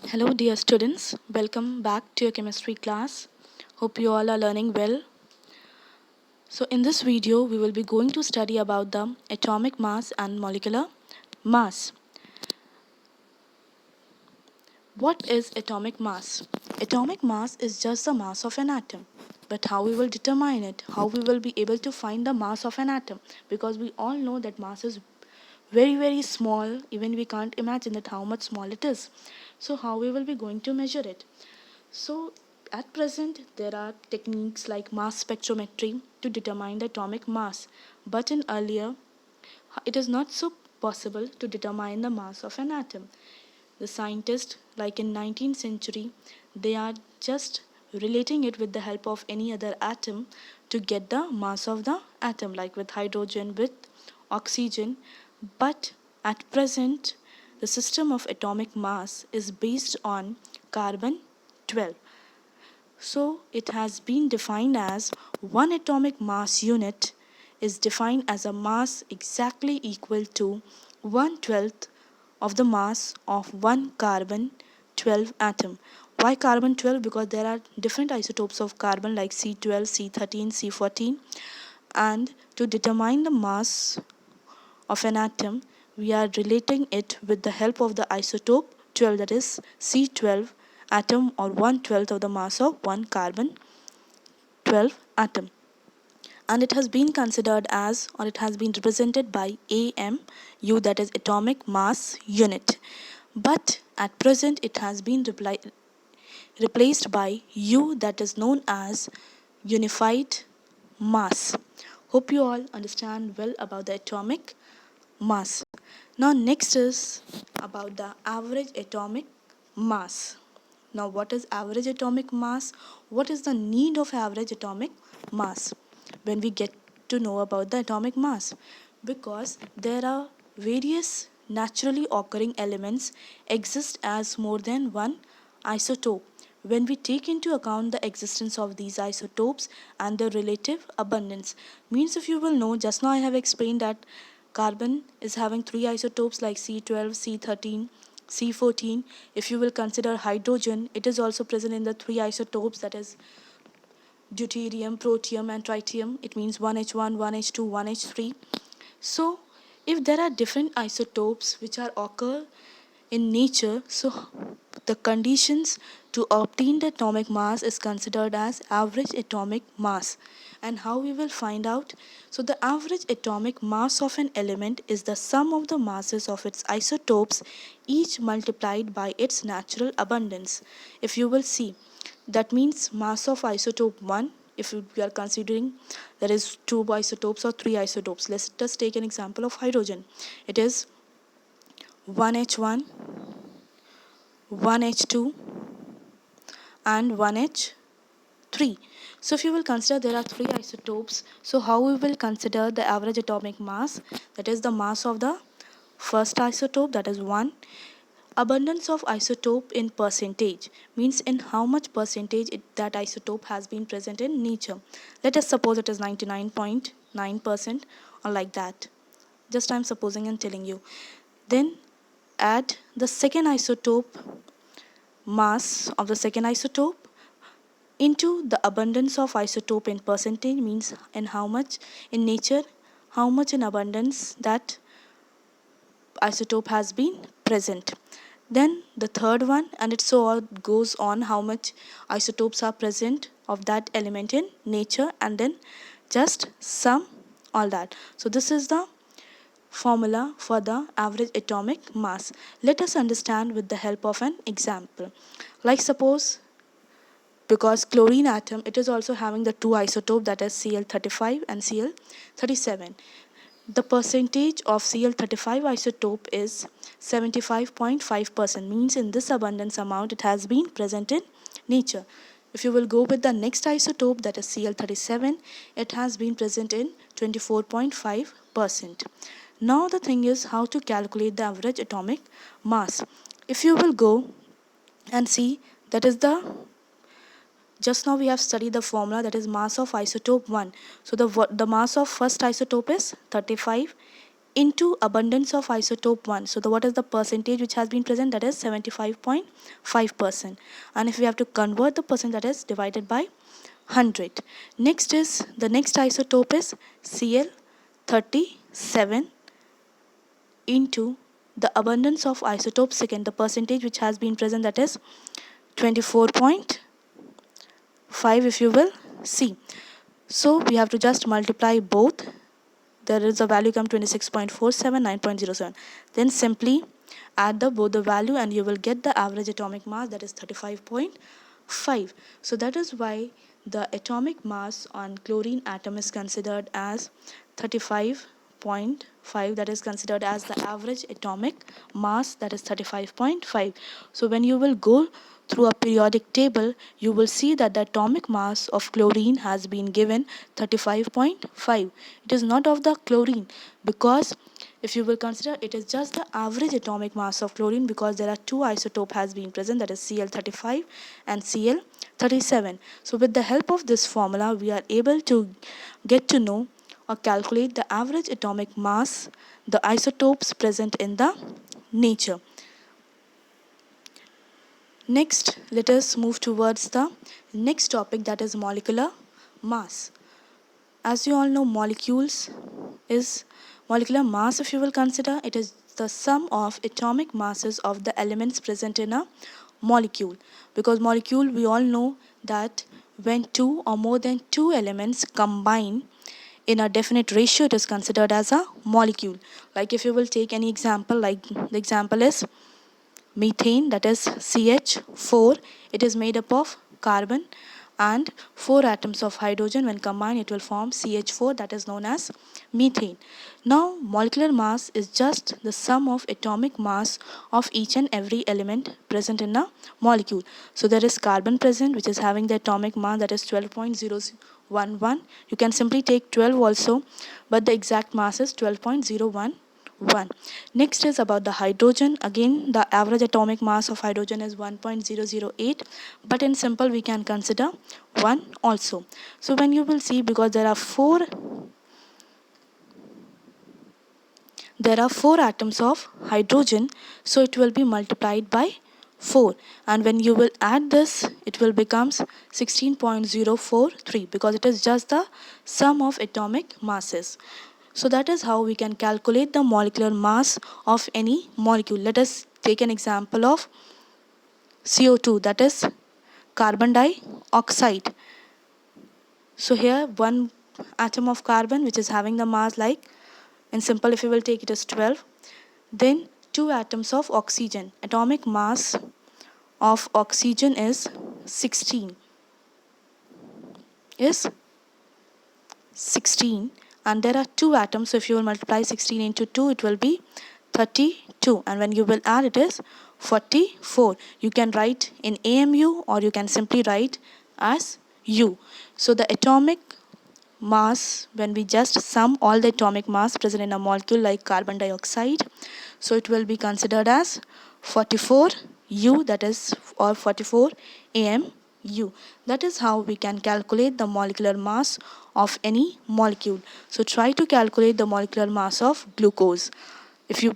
Hello, dear students. Welcome back to your chemistry class. Hope you all are learning well. So, in this video, we will be going to study about the atomic mass and molecular mass. What is atomic mass? Atomic mass is just the mass of an atom. But how we will determine it? How we will be able to find the mass of an atom? Because we all know that mass is very small. Even we can't imagine that how much small it is. So, how we will be going to measure it? So, at present, there are techniques like mass spectrometry to determine the atomic mass, but in earlier, it is not so possible to determine the mass of an atom. The scientists, like in 19th century, they are just relating it with the help of any other atom to get the mass of the atom, like with hydrogen, with oxygen. But at present, the system of atomic mass is based on carbon 12. So it has been defined as one atomic mass unit is defined as a mass exactly equal to 1/12 of the mass of one carbon 12 atom. Why carbon 12? Because there are different isotopes of carbon like C12, C13, C14, and to determine the mass of an atom, we are relating it with the help of the isotope 12, that is C12 atom, or 1/12 of the mass of one carbon 12 atom. And it has been considered as, or it has been represented by AMU, that is atomic mass unit. But at present it has been replaced by U, that is known as unified mass. Hope you all understand well about the atomic mass. Now next is about the average atomic mass. Now what is average atomic mass? What is the need of average atomic mass when we get to know about the atomic mass? Because there are various naturally occurring elements exist as more than one isotope. When we take into account the existence of these isotopes and their relative abundance, means if you will know, just now I have explained that carbon is having three isotopes like C12, C13, C14. If you will consider hydrogen, it is also present in the three isotopes, that is deuterium, protium and tritium. It means 1H1, 1H2, 1H3. So if there are different isotopes which are occur in nature, so the conditions to obtain the atomic mass is considered as average atomic mass. And how we will find out? So the average atomic mass of an element is the sum of the masses of its isotopes, each multiplied by its natural abundance. If you will see, that means mass of isotope 1, if we are considering there is two isotopes or three isotopes. Let's just take an example of hydrogen. It is 1H1, 1H2 and 1H3. So if you will consider there are three isotopes, so how we will consider the average atomic mass? That is the mass of the first isotope, that is 1. Abundance of isotope in percentage means in how much percentage that isotope has been present in nature. Let us suppose it is 99.9% or like that. Just I am supposing and telling you. Then add the second isotope, mass of the second isotope, into the abundance of isotope in percentage, means in how much in nature, how much in abundance that isotope has been present. Then the third one, and it so all goes on how much isotopes are present of that element in nature, and then just sum all that. So this is the formula for the average atomic mass. Let us understand with the help of an example. Like suppose, because chlorine atom, it is also having the two isotope, that is Cl35 and Cl37. The percentage of Cl35 isotope is 75.5%, means in this abundance amount it has been present in nature. If you will go with the next isotope, that is Cl37, it has been present in 24.5%. Now the thing is how to calculate the average atomic mass. If you will go and see, that is just now we have studied the formula, that is mass of isotope 1. So the mass of first isotope is 35 into abundance of isotope 1. So what is the percentage which has been present? That is 75.5%. And if we have to convert the percent, that is divided by 100. Next is the next isotope is Cl37 into the abundance of isotope second, the percentage which has been present, that is 24.5, if you will see. So we have to just multiply both. There is a value come 26.47, 9.07. Then simply add both the value and you will get the average atomic mass, that is 35.5. So that is why the atomic mass on chlorine atom is considered as 35.5, that is considered as the average atomic mass, that is 35.5. So when you will go through a periodic table, you will see that the atomic mass of chlorine has been given 35.5. It is not of the chlorine, because if you will consider, it is just the average atomic mass of chlorine, because there are two isotope has been present, that is Cl35 and Cl37. So with the help of this formula, we are able to get to know or calculate the average atomic mass, the isotopes present in the nature. Next, let us move towards the next topic, that is molecular mass. As you all know, molecular mass, if you will consider, it is the sum of atomic masses of the elements present in a molecule. Because molecule, we all know that when two or more than two elements combine in a definite ratio, it is considered as a molecule. Like if you will take any example, like the example is methane, that is CH4. It is made up of carbon and 4 atoms of hydrogen. When combined, it will form CH4, that is known as methane. Now molecular mass is just the sum of atomic mass of each and every element present in a molecule. So there is carbon present, which is having the atomic mass, that is 12.011. You can simply take 12 also, but the exact mass is 12.011. Next is about the hydrogen. Again, the average atomic mass of hydrogen is 1.008, but in simple we can consider 1 also. So when you will see, because there are four atoms of hydrogen, so it will be multiplied by 4, and when you will add this, it will becomes 16.043, because it is just the sum of atomic masses. So that is how we can calculate the molecular mass of any molecule. Let us take an example of CO2, that is carbon dioxide. So here one atom of carbon, which is having the mass, like in simple, if you will take, it is 12. Then two atoms of oxygen. Atomic mass of oxygen is 16. And there are two atoms, so if you will multiply 16 into 2, it will be 32, and when you will add, it is 44. You can write in AMU, or you can simply write as U. So the atomic mass, when we just sum all the atomic mass present in a molecule like carbon dioxide, so it will be considered as 44 U, that is, or 44 AMU. That is how we can calculate the molecular mass of any molecule. So try to calculate the molecular mass of glucose. If you